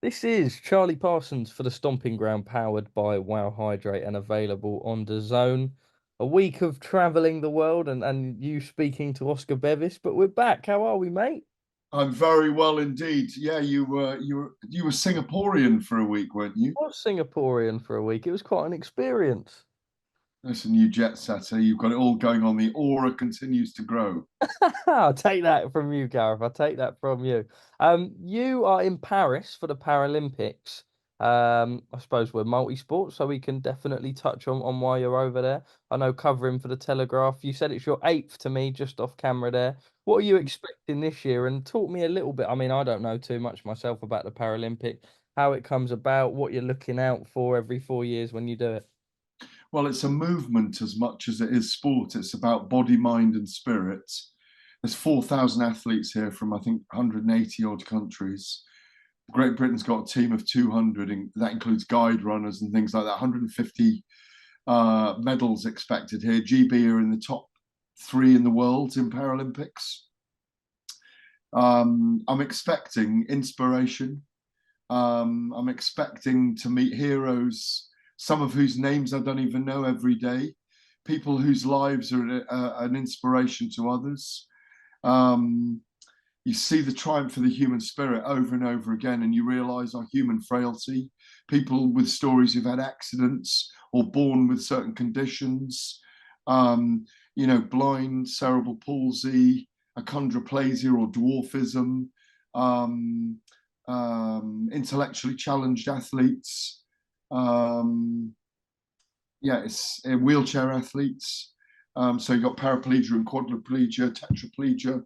This is Charlie Parsons for the Stomping Ground, powered by Wow Hydrate and available on DAZN. A week of travelling the world and you speaking to Oscar Bevis, but we're back. How are we, mate? I'm very well indeed. Yeah, you were Singaporean for a week, weren't you? I was Singaporean for a week. It was quite an experience. That's a new jet setter. You've got it all going on. The aura continues to grow. I'll take that from you, Gareth. I'll take that from you. You are in Paris for the Paralympics. I suppose we're multi-sport, so we can definitely touch on why you're over there. I know covering for the Telegraph. You said it's your eighth to me just off camera there. What are you expecting this year? And talk me a little bit. I mean, I don't know too much myself about the Paralympic, how it comes about, what you're looking out for every 4 years when you do it. Well, it's a movement as much as it is sport. It's about body, mind, and spirit. There's 4,000 athletes here from, I think, 180 odd countries. Great Britain's got a team of 200, and that includes guide runners and things like that. 150 medals expected here. GB are in the top three in the world in Paralympics. I'm expecting inspiration. I'm expecting to meet heroes, some of whose names I don't even know every day, people whose lives are an inspiration to others. Um, you see the triumph of the human spirit over and over again, and you realize our human frailty. People with stories who've had accidents or born with certain conditions, um, blind, cerebral palsy, achondroplasia or dwarfism, um, intellectually challenged athletes, um, yeah, it's wheelchair athletes. So you've got paraplegia and quadriplegia, tetraplegia.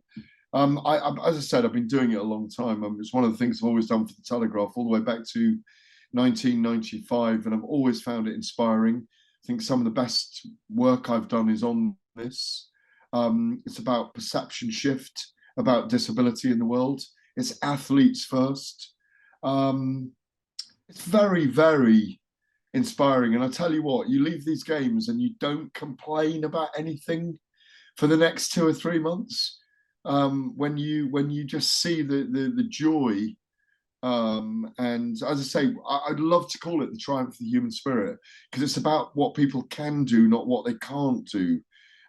As I said, I've been doing it a long time. It's one of the things I've always done for the Telegraph, all the way back to 1995, and I've always found it inspiring. I think some of the best work I've done is on this. It's about perception shift, about disability in the world. It's athletes first. Um, it's very, very inspiring. And I tell you what, you leave these games and you don't complain about anything for the next 2 or 3 months. When you just see the joy, and as I say, I'd love to call it the triumph of the human spirit, because it's about what people can do, not what they can't do.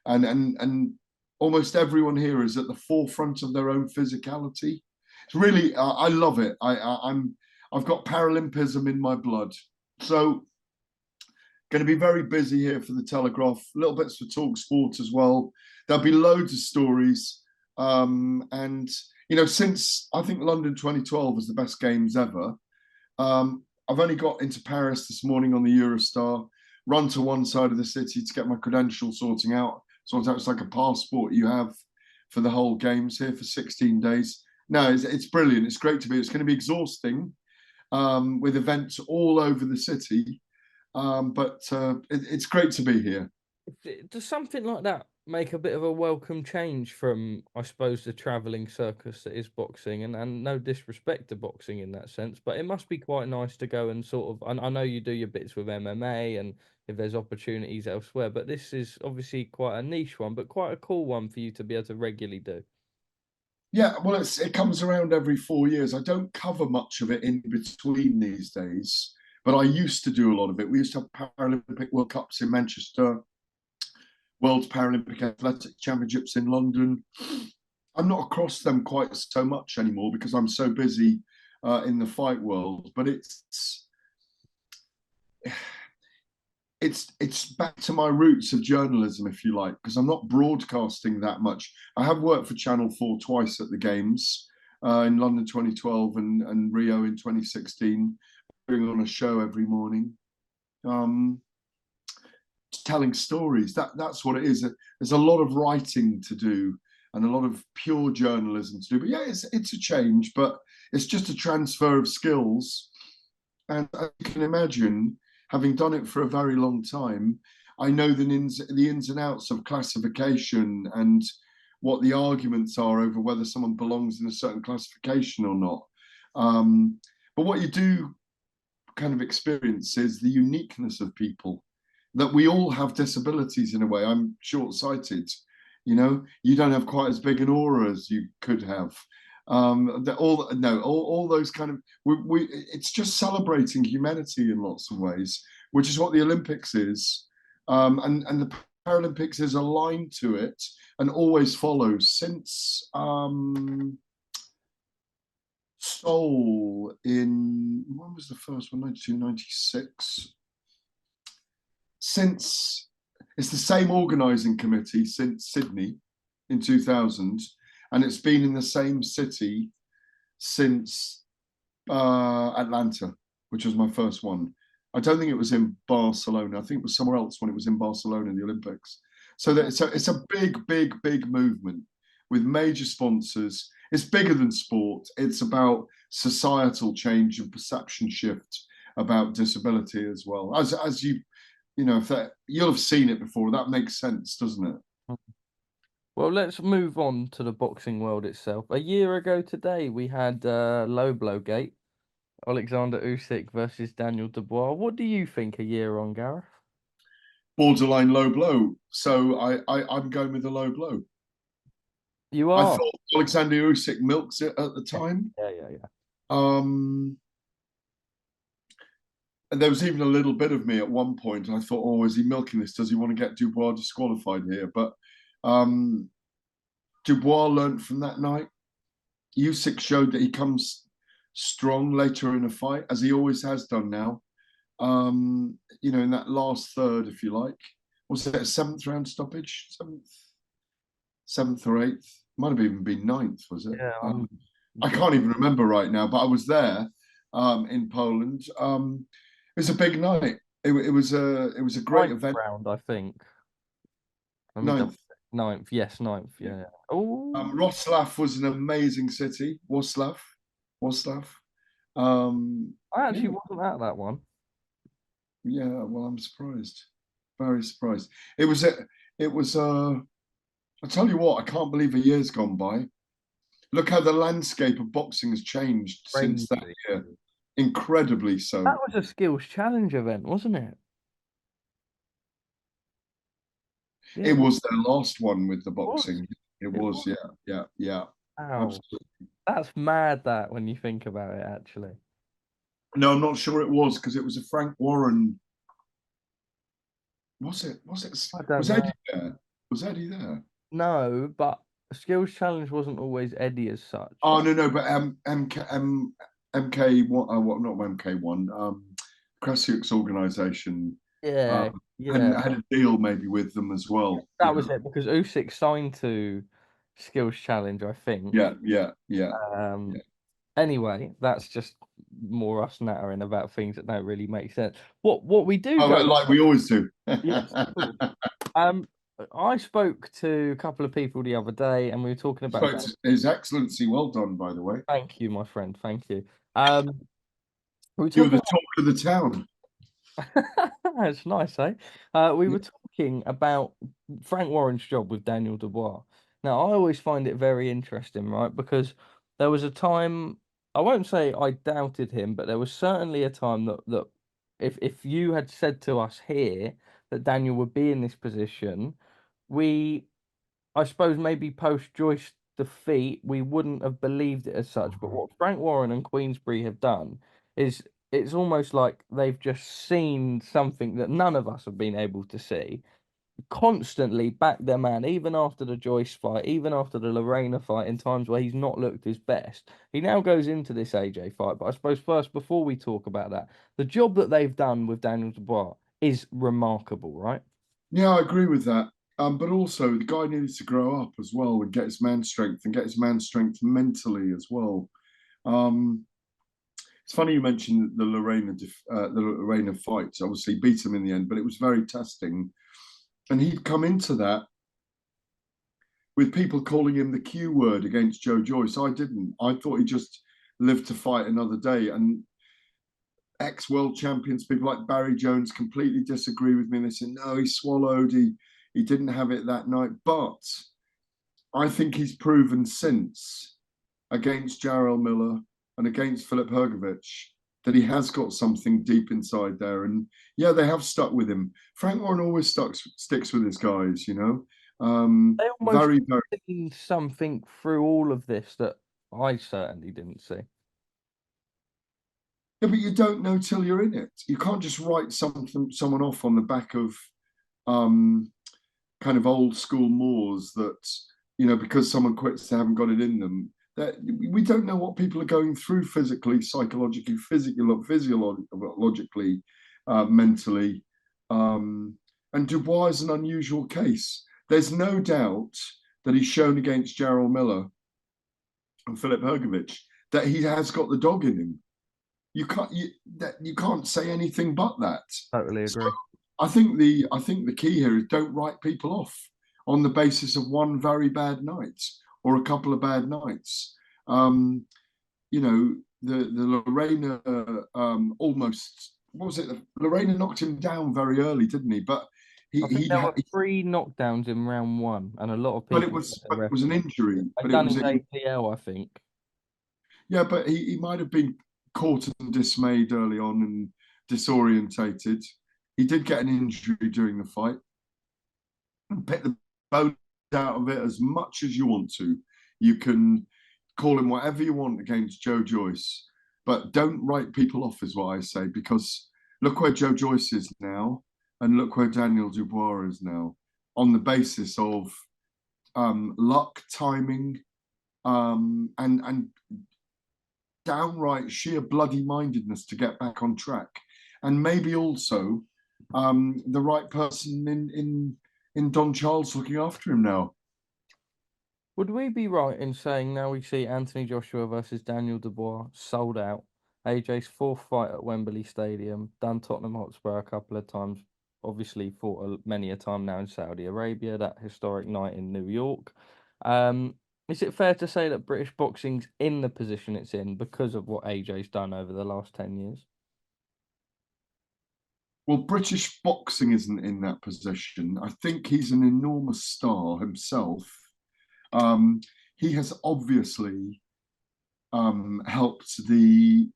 And almost everyone here is at the forefront of their own physicality. It's really, I love it. I've got Paralympism in my blood. So going to be very busy here for the Telegraph. Little bits for Talk Sport as well. There'll be loads of stories. And since I think London 2012 was the best games ever, I've only got into Paris this morning on the Eurostar, run to one side of the city to get my credential sorting out. It's like a passport you have for the whole games here for 16 days. No, it's brilliant. It's great to be. It's going to be exhausting, with events all over the city. It's great to be here. Does something like that make a bit of a welcome change from, I suppose, the travelling circus that is boxing? And no disrespect to boxing in that sense, but it must be quite nice to go and sort of. I know you do your bits with MMA and if there's opportunities elsewhere, but this is obviously quite a niche one, but quite a cool one for you to be able to regularly do. Yeah, well, it comes around every 4 years. I don't cover much of it in between these days, but I used to do a lot of it. We used to have Paralympic World Cups in Manchester, World Paralympic Athletic Championships in London. I'm not across them quite so much anymore because I'm so busy in the fight world. But it's back to my roots of journalism, if you like, because I'm not broadcasting that much. I have worked for Channel 4 twice at the Games, in London 2012 and Rio in 2016, doing on a show every morning. Telling stories. That's what it is. There's a lot of writing to do and a lot of pure journalism to do. But yeah, it's a change, but it's just a transfer of skills. And as you can imagine, having done it for a very long time, I know the ins and outs of classification and what the arguments are over whether someone belongs in a certain classification or not. But what you do kind of experience is the uniqueness of people, that we all have disabilities in a way. I'm short-sighted, you don't have quite as big an aura as you could have. All those kind of it's just celebrating humanity in lots of ways, which is what the Olympics is, and the Paralympics is aligned to it and always follows since Seoul in when was the first one? 1996. Since it's the same organising committee since Sydney in 2000, and it's been in the same city since Atlanta, which was my first one. I don't think it was in Barcelona. I think it was somewhere else when it was in Barcelona in the Olympics. So it's a big movement with major sponsors. It's bigger than sport. It's about societal change and perception shift about disability as well. As you know, if that you'll have seen it before. That makes sense, doesn't it? Well, let's move on to the boxing world itself. A year ago today, we had low blow gate, Oleksandr Usyk versus Daniel Dubois. What do you think a year on, Gareth? Borderline low blow. So I'm going with the low blow. You I are. thought Oleksandr Usyk milks it at the time. Yeah. And there was even a little bit of me at one point, and I thought, oh, is he milking this? Does he want to get Dubois disqualified here? But Dubois learned from that night. Usyk showed that he comes strong later in a fight, as he always has done now. In that last third, if you like. Was it a seventh round stoppage? Seventh or eighth? Might have even been ninth, was it? Yeah, I can't even remember right now, but I was there in Poland. It was a big night. It was a great ninth event. round, I think. Ninth, yes, ninth, yeah. Oh, Wrocław was an amazing city. Wrocław. I actually wasn't at that one. Yeah, well, I'm surprised. Very surprised. It was I tell you what, I can't believe a year's gone by. Look how the landscape of boxing has changed since that year. Incredibly so. That was a skills challenge event, wasn't it? Yeah, it was their last one with the boxing. It was. Yeah. Wow. Absolutely. That's mad that when you think about it, actually. No, I'm not sure it was because it was a Frank Warren. Was it? Was Eddie there? Was Eddie there? No, but skills challenge wasn't always Eddie as such. Oh no, but MK1, not MK1, Krasiuk's organisation. Yeah. Had a deal maybe with them as well. That was it because Usyk signed to skills challenge, I think. Yeah. Anyway, that's just more us nattering about things that don't really make sense. What we do like we always do. Yes. I spoke to a couple of people the other day, and we were talking about His Excellency. Well done, by the way. Thank you, my friend. Thank you. You're the talk of the town. That's nice, eh? We were talking about Frank Warren's job with Daniel Dubois. Now, I always find it very interesting, right? Because there was a time, I won't say I doubted him, but there was certainly a time that if you had said to us here that Daniel would be in this position, I suppose maybe post Joyce defeat, we wouldn't have believed it as such. But what Frank Warren and Queensberry have done is it's almost like they've just seen something that none of us have been able to see. Constantly back their man, even after the Joyce fight, even after the Lorena fight, in times where he's not looked his best. He now goes into this AJ fight. But I suppose first, before we talk about that, the job that they've done with Daniel Dubois is remarkable, right? Yeah, I agree with that. But also the guy needs to grow up as well and get his man strength mentally as well. It's funny you mentioned the Lorena fight. Obviously beat him in the end, but it was very testing. And he'd come into that with people calling him the Q word against Joe Joyce. I didn't. I thought he just lived to fight another day. And ex-world champions, people like Barry Jones, completely disagree with me. They say, no, he swallowed. He didn't have it that night. But I think he's proven since against Jarrell Miller and against Filip Hrgovic that he has got something deep inside there. And yeah, they have stuck with him. Frank Warren always sticks with his guys, you know. They almost seen something through all of this that I certainly didn't see. Yeah, but you don't know till you're in it. You can't just write someone off on the back of um, kind of old school mores that, because someone quits, they haven't got it in them. That we don't know what people are going through physically, psychologically, physiologically, mentally. And Dubois is an unusual case. There's no doubt that he's shown against Jarrell Miller and Filip Hrgovic that he has got the dog in him. You can't say anything but that. Totally So agree. I think the key here is don't write people off on the basis of one very bad night or a couple of bad nights. The Lorena almost, what was it? Lorena knocked him down very early, didn't he? But I think there were 3 knockdowns in round one, and a lot of but people it was an injury. they But it done was his APL, I think. Yeah, but he might have been caught and dismayed early on and disorientated. He did get an injury during the fight. Pick the bones out of it as much as you want to. You can call him whatever you want against Joe Joyce, but don't write people off, is what I say, because look where Joe Joyce is now, and look where Daniel Dubois is now, on the basis of luck, timing, and downright sheer bloody mindedness to get back on track, and maybe also the right person in Don Charles looking after him now. Would we be right in saying now we see Anthony Joshua versus Daniel Dubois sold out? AJ's fourth fight at Wembley Stadium, done Tottenham Hotspur a couple of times, obviously fought many a time now in Saudi Arabia, that historic night in New York. Is it fair to say that British boxing's in the position it's in because of what AJ's done over the last 10 years? Well, British boxing isn't in that position. I think he's an enormous star himself. He has obviously helped the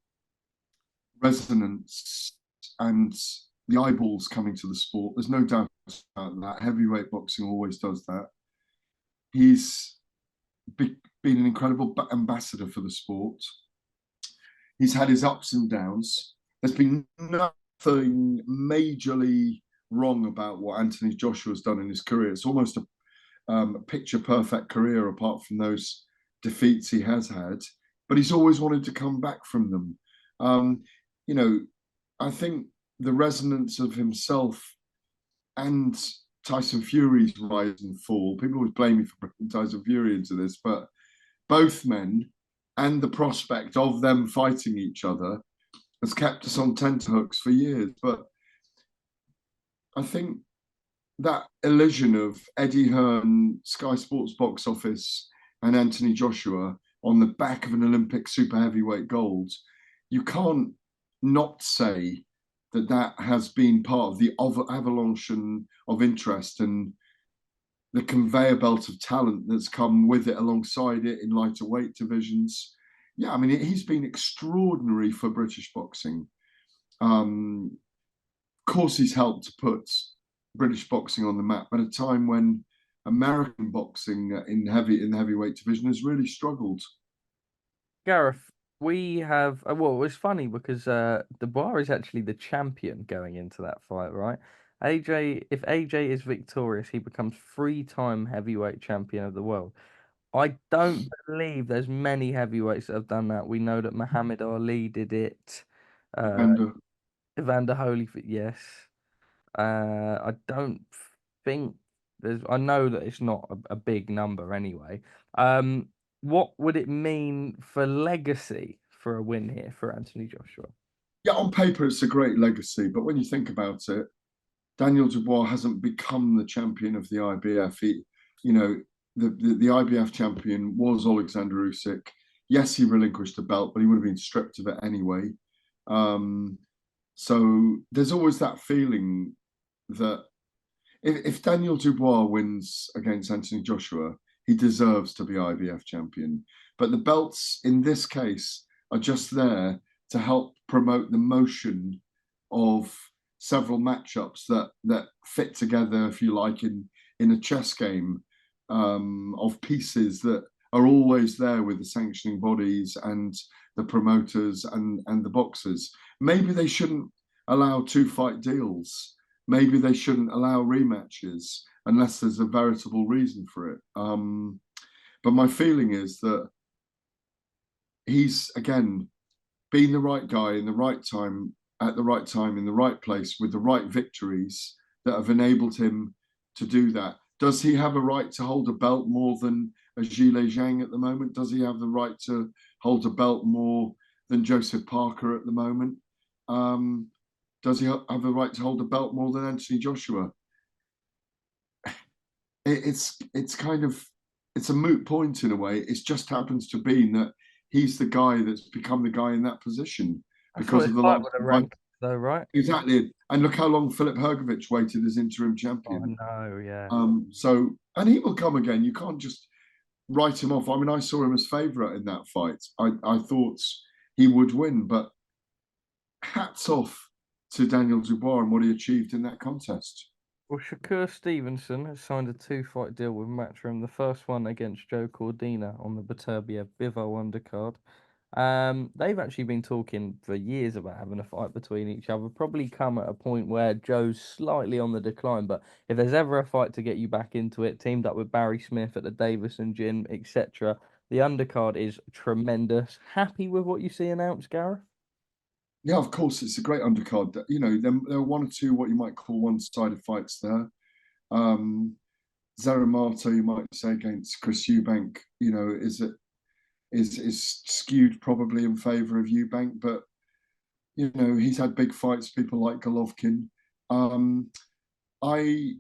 resonance and the eyeballs coming to the sport. There's no doubt about that. Heavyweight boxing always does that. He's been an incredible ambassador for the sport. He's had his ups and downs. There's been nothing majorly wrong about what Anthony Joshua's done in his career. It's almost a picture perfect career apart from those defeats he has had, but he's always wanted to come back from them. I think the resonance of himself and Tyson Fury's rise and fall, people always blame me for bringing Tyson Fury into this, but both men and the prospect of them fighting each other has kept us on tenterhooks for years. But I think that illusion of Eddie Hearn, Sky Sports box office, and Anthony Joshua on the back of an Olympic super heavyweight gold, you can't not say that has been part of the avalanche of interest and the conveyor belt of talent that's come with it alongside it in lighter weight divisions. Yeah, I mean, he's been extraordinary for British boxing. Of course, he's helped to put British boxing on the map at a time when American boxing in the heavyweight division has really struggled. Gareth, we have well, it's funny because Dubois is actually the champion going into that fight, right? If AJ is victorious, he becomes 3-time heavyweight champion of the world. I don't believe there's many heavyweights that have done that. We know that Muhammad Ali did it. And Evander Holyfield, yes. I don't think there's. I know that it's not a big number anyway. What would it mean for legacy for a win here for Anthony Joshua? yeah, on paper it's a great legacy, but when you think about it, Daniel Dubois hasn't become the champion of the IBF. The IBF champion was Oleksandr Usyk. Yes, he relinquished the belt, but he would have been stripped of it anyway. So there's always that feeling that if Daniel Dubois wins against Anthony Joshua, he deserves to be IBF champion. But the belts in this case are just there to help promote the motion of several matchups that fit together, if you like, in a chess game of pieces that are always there with the sanctioning bodies and the promoters and the boxers. Maybe they shouldn't allow 2-fight deals. Maybe they shouldn't allow rematches unless there's a veritable reason for it. But my feeling is that he's, again, been the right guy in the right time, at the right time, in the right place, with the right victories that have enabled him to do that. Does he have a right to hold a belt more than a Zhile Zhang at the moment? Does he have the right to hold a belt more than Joseph Parker at the moment? Does he have the right to hold a belt more than Anthony Joshua? It's kind of, it's a moot point in a way. It just happens to be that he's the guy that's become the guy in that position because of the like last with the rankings, though, right? exactly. And look how long Filip Hrgovic waited as interim Oh, champion. no, yeah. So, and he will come again. You can't just write him off. I mean, I saw him as favourite in that fight. I thought he would win, but hats off to Daniel Dubois and what he achieved in that contest. Well, Shakur Stevenson has signed a 2-fight deal with Matchroom. The first one against Joe Cordina on the Beterbiev Bivol undercard. They've actually been talking for years about having a fight between each other. Probably come at a point where Joe's slightly on the decline, but if there's ever a fight to get you back into it, teamed up with Barry Smith at the Davison Gym, etc., the undercard is tremendous. Happy with what you see announced, Gareth? Yeah, of course, it's a great undercard. You know, there are one or two what you might call one-sided fights there. Zeramato, you might say, against Chris Eubank, you know, is skewed probably in favour of Eubank, but you know, he's had big fights, people like Golovkin. I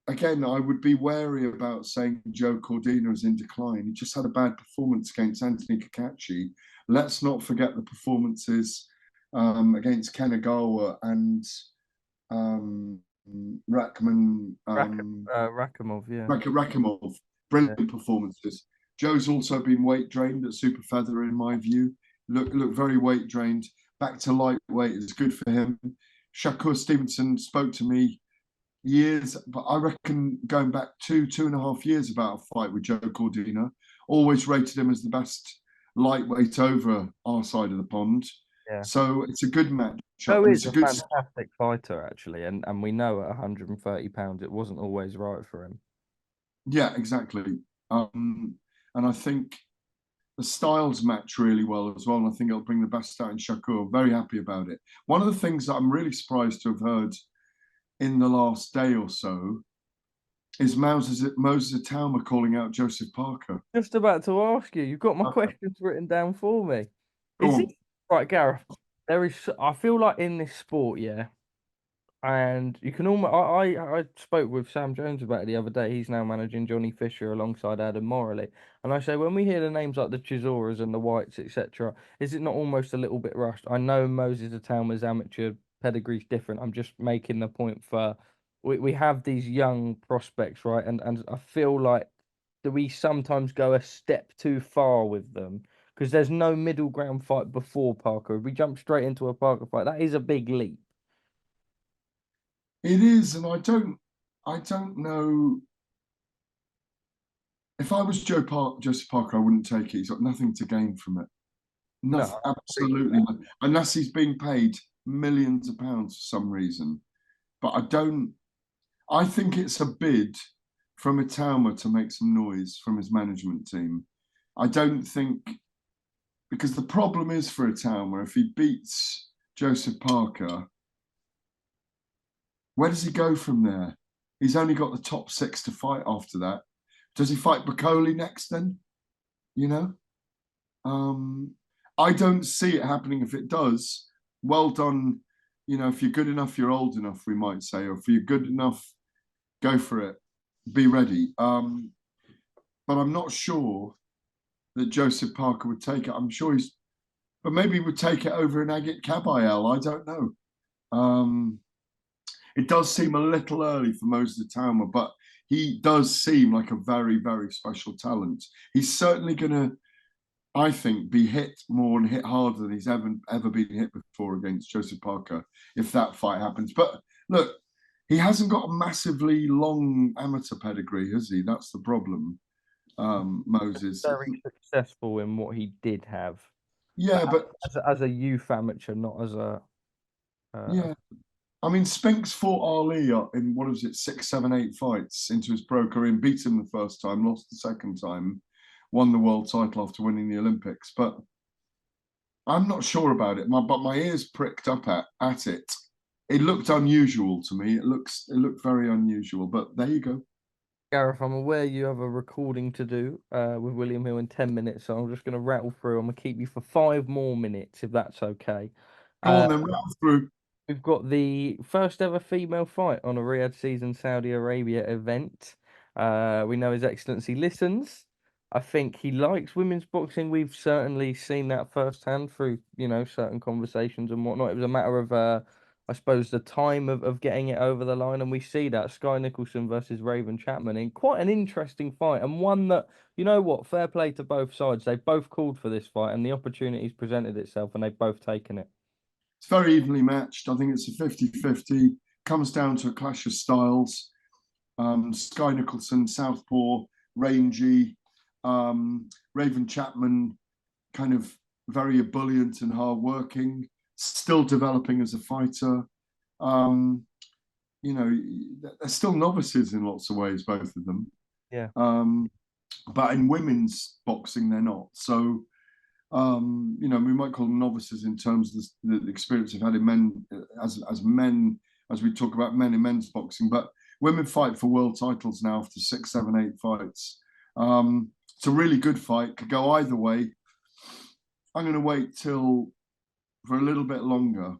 I would be wary about saying Joe Cordina is in decline. He just had a bad performance against Anthony Kakachi. Let's not forget the performances against Kanagawa and Rakhman, Rakhimov, yeah. Rakhimov. Yeah. Brilliant performances. Joe's also been weight drained at super feather, in my view. Look very weight drained. Back to lightweight is good for him. Shakur Stevenson spoke to me years, but I reckon going back 2.5 years about a fight with Joe Cordina. Always rated him as the best lightweight over our side of the pond. Yeah. So it's a good matchup, Joe and is it's a a good. fantastic fighter, actually, and we know at 130 pounds it wasn't always right for him. Yeah, exactly. And I think the styles match really well as well. And I think it'll bring the best out in Shakur. Very happy about it. One of the things that I'm really surprised to have heard in the last day or so is Moses Itauma calling out Joseph Parker. Just about to ask you, you've got my questions written down for me. Go Is it on. right, Gareth? There is, I feel like in this sport, yeah, and you can almost. I spoke with Sam Jones about it the other day. He's now managing Johnny Fisher alongside Adam Morley, and I say when we hear the names like the Chisoras and the Whites, etc., is it not almost a little bit rushed? I know Moses Itauma's amateur pedigree's different. I'm just making the point for we have these young prospects, right? And I feel like do we sometimes go a step too far with them? Because there's no middle ground fight before Parker. If we jump straight into a Parker fight, that is a big leap. It is, and I don't know. If I was Joseph Parker, I wouldn't take it. He's got nothing to gain from it. No, Nothing, absolutely, unless he's being paid millions of pounds for some reason. But I don't. I think it's a bid from Itauma to make some noise from his management team. I don't think, because the problem is for Itauma, if he beats Joseph Parker, where does he go from there? He's only got the top six to fight after that. Does he fight Bacoli next then? You know? I don't see it happening. If it does, well done. You know, if you're good enough, you're old enough, we might say, or if you're good enough, go for it. Be ready. But I'm not sure that Joseph Parker would take it. I'm sure but maybe he would take it over an Agit Kabayel. I don't know. It does seem a little early for Moses Itauma, but he does seem like a very, very special talent. He's certainly going to, I think, be hit more and hit harder than he's ever been hit before against Joseph Parker if that fight happens. But look, he hasn't got a massively long amateur pedigree, has he? That's the problem. Moses. Very successful in what he did have. Yeah, but As a youth amateur, not as a yeah, I mean, Spinks fought Ali in what was it, 6, 7, 8 fights into his pro career and beat him the first time, lost the second time, won the world title after winning the Olympics. But I'm not sure about it. But my ears pricked up at it. It looked unusual to me. It looked very unusual. But there you go. Gareth, I'm aware you have a recording to do with William Hill in 10 minutes, so I'm just going to rattle through. I'm going to keep you for 5 more minutes, if that's okay. Go Uh, on then, rattle through. We've got the first ever female fight on a Riyadh Season Saudi Arabia event. We know His Excellency listens. I think he likes women's boxing. We've certainly seen that firsthand through, certain conversations and whatnot. It was a matter of, I suppose, the time of getting it over the line. And we see that Sky Nicholson versus Raven Chapman in quite an interesting fight, and one that, you know what, fair play to both sides. They both called for this fight and the opportunities presented itself and they've both taken it. It's very evenly matched. I think it's a 50-50. Comes down to a clash of styles. Sky Nicholson, southpaw, rangy. Raven Chapman, kind of very ebullient and hardworking, still developing as a fighter. They're still novices in lots of ways, both of them. Yeah. But in women's boxing, they're not. So, we might call them novices in terms of the experience they've had in men, as men, as we talk about men in men's boxing. But women fight for world titles now after 6, 7, 8 fights. It's a really good fight. Could go either way. I'm going to wait for a little bit longer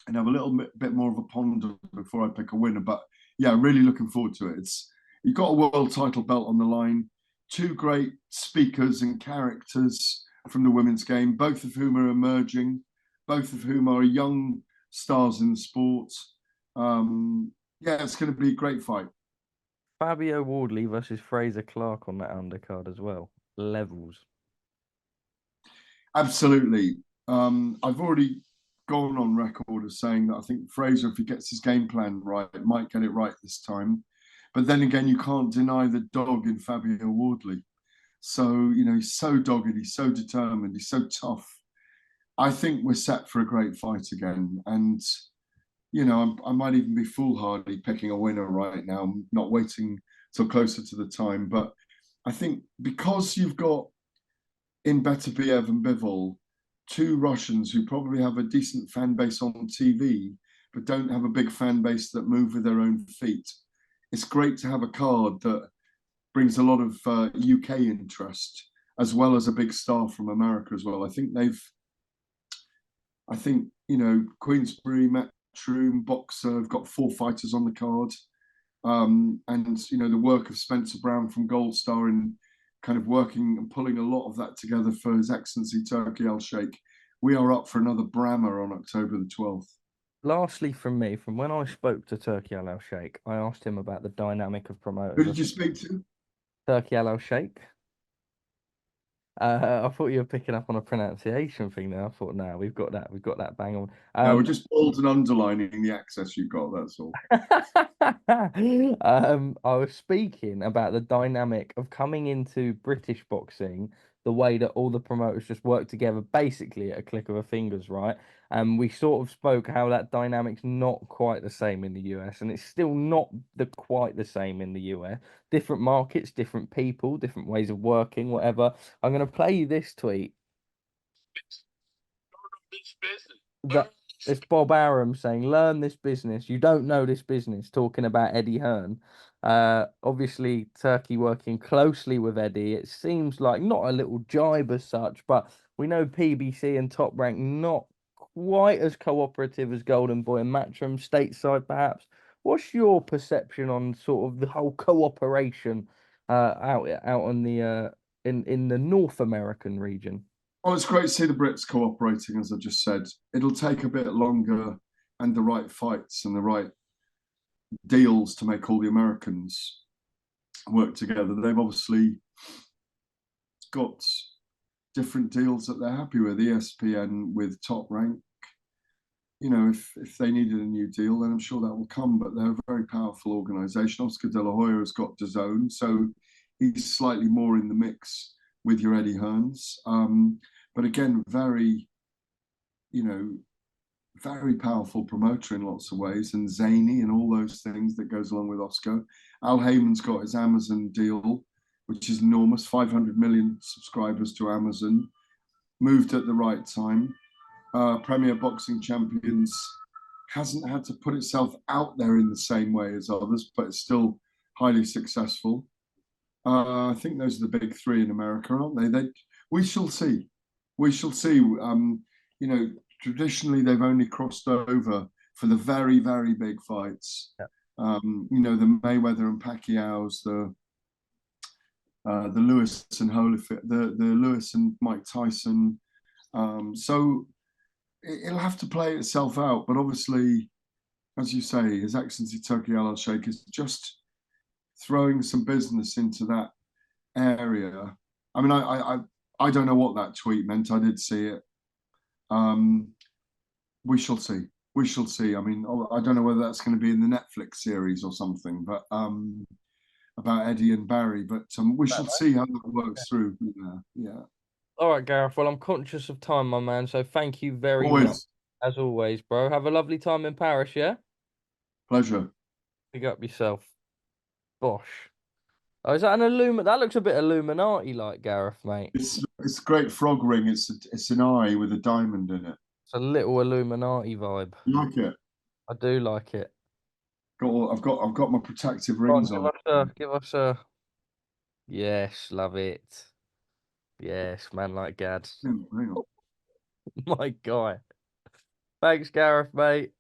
and have a little bit more of a ponder before I pick a winner. But yeah, really looking forward to it. You've got a world title belt on the line. Two great speakers and characters from the women's game, both of whom are emerging, both of whom are young stars in the sport. It's going to be a great fight. Fabio Wardley versus Fraser Clark on that undercard as well. Levels. Absolutely. I've already gone on record as saying that I think Fraser, if he gets his game plan right, might get it right this time. But then again, you can't deny the dog in Fabio Wardley. So, he's so dogged, he's so determined, he's so tough. I think we're set for a great fight again. And, I might even be foolhardy picking a winner right now, not waiting till closer to the time. But I think because you've got in Beterbiev and Bivol, two Russians who probably have a decent fan base on TV, but don't have a big fan base that move with their own feet. It's great to have a card that brings a lot of UK interest, as well as a big star from America as well. I think Queensbury, Matchroom, Boxer have got 4 fighters on the card. And the work of Spencer Brown from Gold Star in kind of working and pulling a lot of that together for His Excellency Turki Alalshikh. We are up for another Brammer on October the 12th. Lastly, from me, from when I spoke to Turki Alalshikh, I asked him about the dynamic of promoters. Who did you speak to? Turki Alalshikh. I thought you were picking up on a pronunciation thing there. I thought, no, we've got that bang on. No, we're just bold and underlining the access you've got, that's all. I was speaking about the dynamic of coming into British boxing, the way that all the promoters just work together basically at a click of a fingers, right? And we sort of spoke how that dynamic's not quite the same in the US, and it's still not quite the same in the US. Different markets, different people, different ways of working, whatever. I'm going to play you this tweet. It's Bob Arum saying, learn this business. You don't know this business, talking about Eddie Hearn. Obviously, Turkey working closely with Eddie. It seems like not a little jibe as such, but we know PBC and Top Rank not quite as cooperative as Golden Boy and Matchroom, stateside perhaps. What's your perception on sort of the whole cooperation out on the in the North American region? Well, it's great to see the Brits cooperating, as I just said. It'll take a bit longer and the right fights and the right deals to make all the Americans work together. They've obviously got different deals that they're happy with. ESPN with Top Rank. If they needed a new deal, then I'm sure that will come. But they're a very powerful organisation. Oscar De La Hoya has got DAZN, so he's slightly more in the mix with your Eddie Hearns. But again, very, you know, very powerful promoter in lots of ways, and zany and all those things that goes along with Oscar. Al Heyman's got his Amazon deal, which is enormous, 500 million subscribers to Amazon, moved at the right time. Premier Boxing Champions hasn't had to put itself out there in the same way as others, but it's still highly successful. I think those are the big three in America, aren't they? We shall see. We shall see. You know, traditionally they've only crossed over for the very, very big fights. Yeah. You know, the Mayweather and Pacquiao's, the Lewis and Holyfield, the Lewis and Mike Tyson. So it'll have to play itself out. But obviously, as you say, His Excellency Turki Alalshikh is just throwing some business into that area. I mean, I don't know what that tweet meant. I did see it. We shall see. We shall see. I mean, I don't know whether that's going to be in the Netflix series or something, but about Eddie and Barry. But we shall see how that works through. Yeah. All right, Gareth. Well, I'm conscious of time, my man. So thank you very much, Always as always, bro. Have a lovely time in Paris, yeah? pleasure. Pick up yourself. Bosh. Oh, is that an Illuminati? That looks a bit Illuminati like, Gareth, mate. It's a great frog ring. It's an eye with a diamond in it. It's a little Illuminati vibe. You like it? I do like it. I've got my protective Right, rings on. give us a. Yes, love it. Yes, man like Gad. Hang on. My guy. Thanks, Gareth, mate.